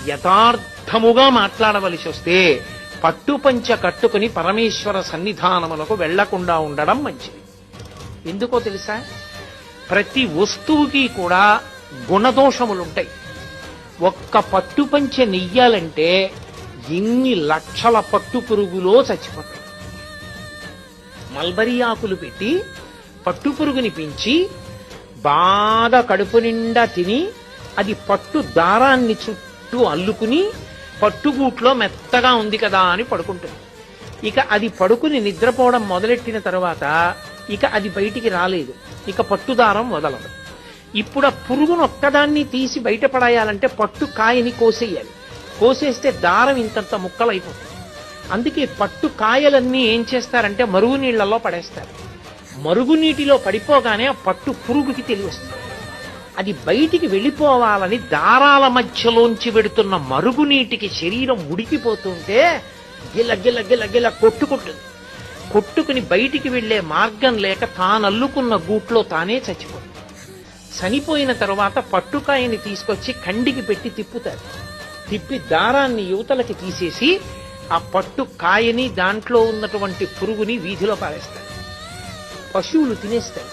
యథార్థముగా మాట్లాడవలసి వస్తే పట్టుపంచ కట్టుకుని పరమేశ్వర సన్నిధానములకు వెళ్లకుండా ఉండడం మంచిది. ఎందుకో తెలుసా? ప్రతి వస్తువుకి కూడా గుణదోషములుంటాయి. ఒక్క పట్టుపంచ నెయ్యాలంటే ఎన్ని లక్షల పట్టు పురుగులో చచ్చిపోతాయి. మల్బరీ ఆకులు పెట్టి పట్టు పురుగుని పెంచి బాగా కడుపు నిండా తిని అది పట్టు దారాన్ని చుట్టూ అల్లుకుని పట్టుగూట్లో మెత్తగా ఉంది కదా అని పడుకుంటుంది. ఇక అది పడుకుని నిద్రపోవడం మొదలెట్టిన తర్వాత ఇక అది బయటికి రాలేదు. ఇక పట్టుదారం వదలదు. ఇప్పుడు ఆ పురుగును ఒక్కదాన్ని తీసి బయటపడాయాలంటే పట్టు కాయని కోసేయాలి. కోసేస్తే దారం ఇంతంత ముక్కలైపోతుంది. అందుకే పట్టు కాయలన్నీ ఏం చేస్తారంటే మరుగునీళ్లలో పడేస్తారు. మరుగునీటిలో పడిపోగానే ఆ పట్టు పురుగుకి తెలియస్తుంది. అది బయటికి వెళ్ళిపోవాలని దారాల మధ్యలోంచి వెడుతున్న మరుగునీటికి శరీరం ఉడికిపోతుంటే గిల గిల గిల గిల కొట్టుకుంటుంది. కొట్టుకుని బయటికి వెళ్లే మార్గం లేక తానల్లుకున్న గూట్లో తానే చచ్చిపోతుంది. చనిపోయిన తరువాత పట్టుకాయని తీసుకొచ్చి కండికి పెట్టి తిప్పుతారు. తిప్పి దారాన్ని యువతలకి తీసేసి ఆ పట్టు కాయని దాంట్లో ఉన్నటువంటి పురుగుని వీధిలో పారేస్తారు. పశువులు తినేస్తాయి.